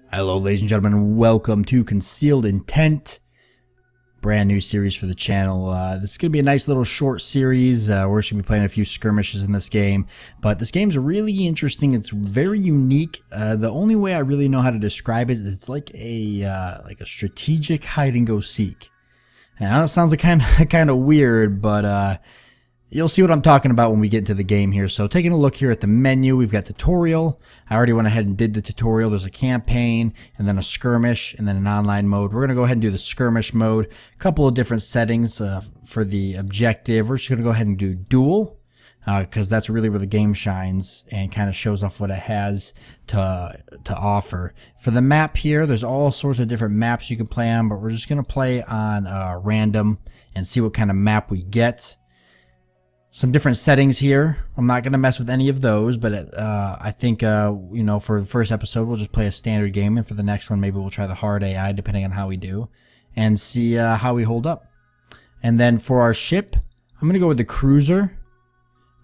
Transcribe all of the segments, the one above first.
Hello ladies and gentlemen, and welcome to Concealed Intent, brand new series for the channel. This is going to be a nice little short series. We're just going to be playing a few skirmishes in this game, but this game's really interesting. It's very unique. The only way I really know how to describe it is it's like a strategic hide and go seek. And I know it sounds like kind of weird, but you'll see what I'm talking about when we get into the game here. So taking a look here at the menu, we've got tutorial. I already went ahead and did the tutorial. There's a campaign, and then a skirmish, and then an online mode. We're going to go ahead and do the skirmish mode. A couple of different settings for the objective. We're just going to go ahead and do duel, because that's really where the game shines and kind of shows off what it has to offer. For the map here, there's all sorts of different maps you can play on, but we're just going to play on random and see what kind of map we get. Some different settings here. I'm not going to mess with any of those, but I think, you know, for the first episode, we'll just play a standard game, and for the next one, maybe we'll try the hard AI, depending on how we do, and see how we hold up. And then for our ship, I'm going to go with the cruiser,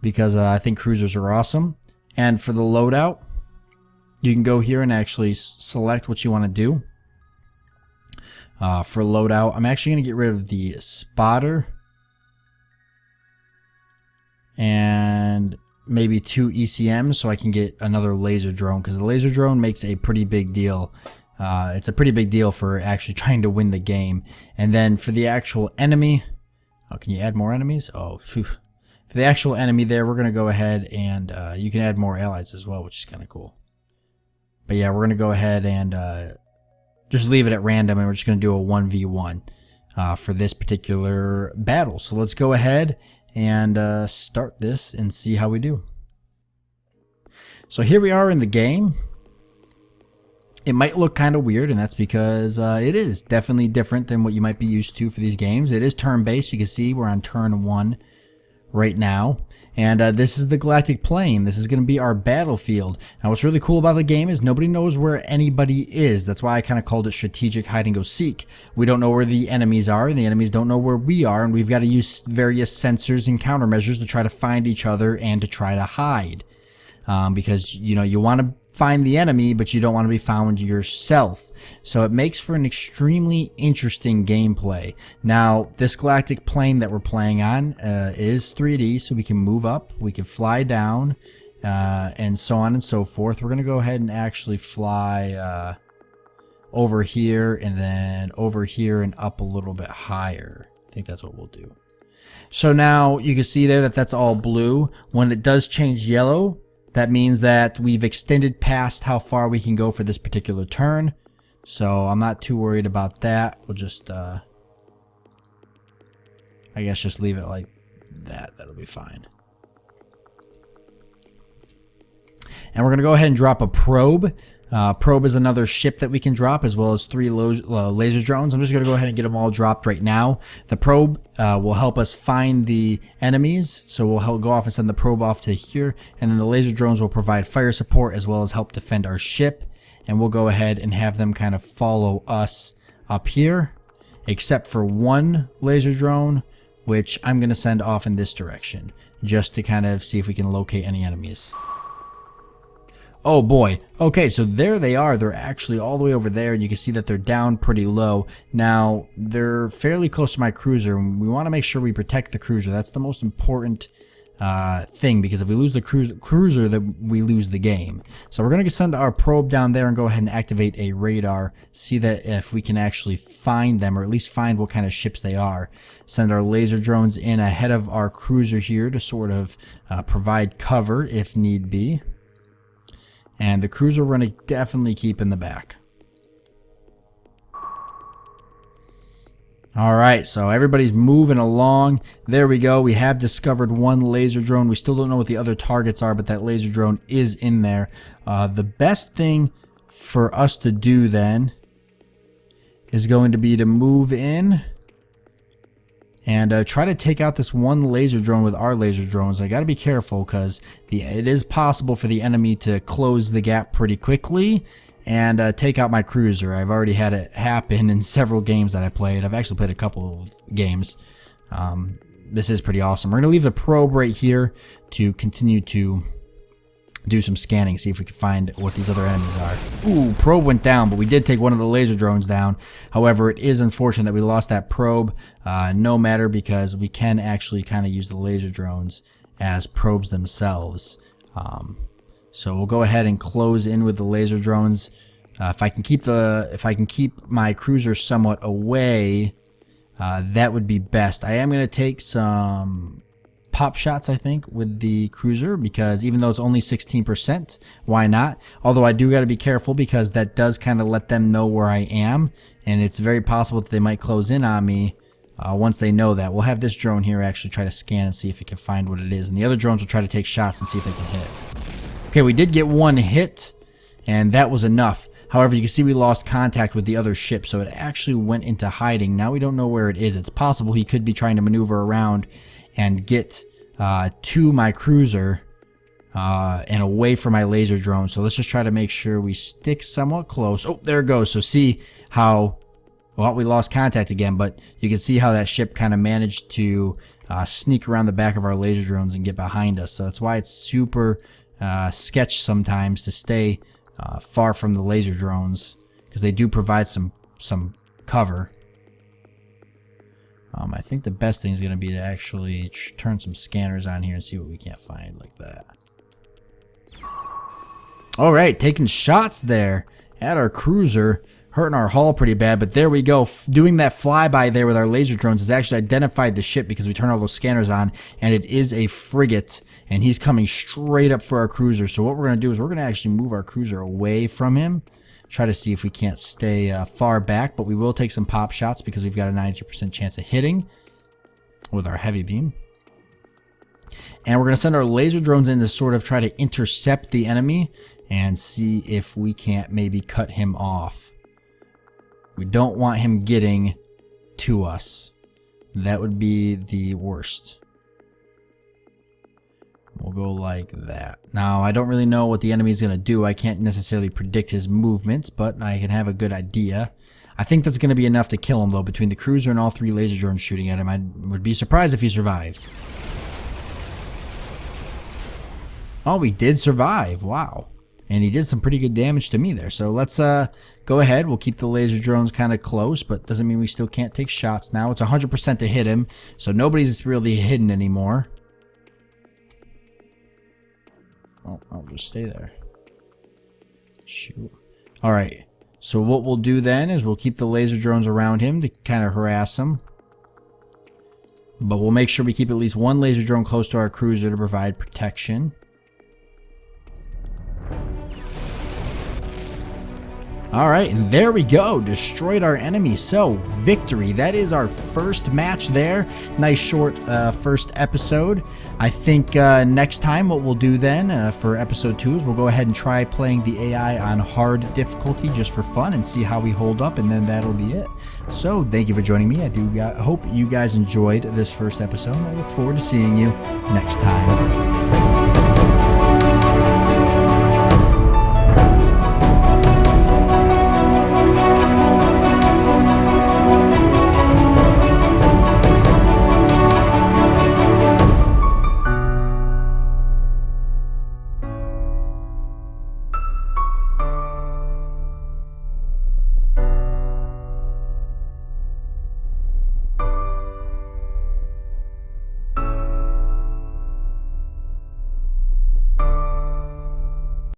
because I think cruisers are awesome. And for the loadout, you can go here and actually select what you want to do. For loadout, I'm actually going to get rid of the spotter, and maybe 2 ECMs so I can get another laser drone, because the laser drone makes a pretty big deal. It's a pretty big deal for actually trying to win the game. And then for the actual enemy, oh, can you add more enemies? Oh, phew. For the actual enemy there, we're going to go ahead and you can add more allies as well, which is kind of cool. But yeah, we're going to go ahead and just leave it at random, and we're just going to do a 1v1 for this particular battle. So let's go ahead and start this and see how we do. So here we are in the game. It might look kind of weird, and that's because it is definitely different than what you might be used to for these games. It is turn-based. You can see we're on turn 1 right now, and this is the galactic plane. This is going to be our battlefield. Now what's really cool about the game is nobody knows where anybody is. That's why I kind of called it strategic hide and go seek. We don't know where the enemies are, and the enemies don't know where we are, and we've got to use various sensors and countermeasures to try to find each other and to try to hide, because you know you want to find the enemy, but you don't want to be found yourself. So it makes for an extremely interesting gameplay. Now, this galactic plane that we're playing on is 3D, so we can move up, we can fly down, and so on and so forth. We're going to go ahead and actually fly over here, and then over here and up a little bit higher. I think that's what we'll do. So now you can see there that that's all blue. When it does change yellow, that means that we've extended past how far we can go for this particular turn. So I'm not too worried about that. We'll just, I guess just leave it like that. That'll be fine. And we're going to go ahead and drop a probe. Probe is another ship that we can drop, as well as 3 laser drones. I'm just going to go ahead and get them all dropped right now. The probe will help us find the enemies, so we'll go off and send the probe off to here, and then the laser drones will provide fire support as well as help defend our ship, and we'll go ahead and have them kind of follow us up here, except for one laser drone, which I'm going to send off in this direction, just to kind of see if we can locate any enemies. Oh boy. Okay, so there they are. They're actually all the way over there, and you can see that they're down pretty low. Now, they're fairly close to my cruiser, and we want to make sure we protect the cruiser. That's the most important thing, because if we lose the cruiser, then we lose the game. So we're going to send our probe down there and go ahead and activate a radar, see that if we can actually find them, or at least find what kind of ships they are. Send our laser drones in ahead of our cruiser here to sort of provide cover if need be. And the cruiser we're going to definitely keep in the back. Alright, so everybody's moving along. There we go. We have discovered one laser drone. We still don't know what the other targets are, but that laser drone is in there. The best thing for us to do then is going to be to move in and try to take out this one laser drone with our laser drones. I got to be careful, because it is possible for the enemy to close the gap pretty quickly and take out my cruiser. I've already had it happen in several games that I played. I've actually played a couple of games. This is pretty awesome. We're going to leave the probe right here to continue to do some scanning, see if we can find what these other enemies are. Ooh, probe went down, but we did take one of the laser drones down. However, it is unfortunate that we lost that probe. No matter, because we can actually kind of use the laser drones as probes themselves. So we'll go ahead and close in with the laser drones. If I can keep my cruiser somewhat away, that would be best. I am going to take some pop shots, I think, with the cruiser, because even though it's only 16%, why not? Although I do got to be careful, because that does kind of let them know where I am, and it's very possible that they might close in on me once they know that. We'll have this drone here actually try to scan and see if it can find what it is, and the other drones will try to take shots and see if they can hit. Okay, we did get one hit, and that was enough. However, you can see we lost contact with the other ship, so it actually went into hiding. Now we don't know where it is. It's possible he could be trying to maneuver around and get to my cruiser and away from my laser drone. So let's just try to make sure we stick somewhat close. Oh, there it goes. So see how, well, we lost contact again, but you can see how that ship kind of managed to sneak around the back of our laser drones and get behind us. So that's why it's super sketch sometimes to stay far from the laser drones, because they do provide some cover. I think the best thing is going to be to actually turn some scanners on here and see what we can't find like that. Alright, taking shots there at our cruiser, hurting our hull pretty bad, but there we go. Doing that flyby there with our laser drones has actually identified the ship, because we turn all those scanners on, and it is a frigate, and he's coming straight up for our cruiser. So what we're going to do is we're going to actually move our cruiser away from him, try to see if we can't stay far back, but we will take some pop shots because we've got a 92% chance of hitting with our heavy beam. And we're going to send our laser drones in to sort of try to intercept the enemy and see if we can't maybe cut him off. We don't want him getting to us. That would be the worst. We'll go like that. Now, I don't really know what the enemy is going to do. I can't necessarily predict his movements, but I can have a good idea. I think that's going to be enough to kill him, though, between the cruiser and all three laser drones shooting at him. I would be surprised if he survived. Oh, he did survive. Wow. And he did some pretty good damage to me there. So let's go ahead. We'll keep the laser drones kind of close, but doesn't mean we still can't take shots now. It's 100% to hit him, so nobody's really hidden anymore. Oh, I'll just stay there. Shoot. Alright, so what we'll do then is we'll keep the laser drones around him to kind of harass him. But we'll make sure we keep at least one laser drone close to our cruiser to provide protection. Alright, and there we go. Destroyed our enemy. So, victory. That is our first match there. Nice short first episode. I think next time what we'll do then for episode 2 is we'll go ahead and try playing the AI on hard difficulty just for fun and see how we hold up, and then that'll be it. So, thank you for joining me. I hope you guys enjoyed this first episode. I look forward to seeing you next time.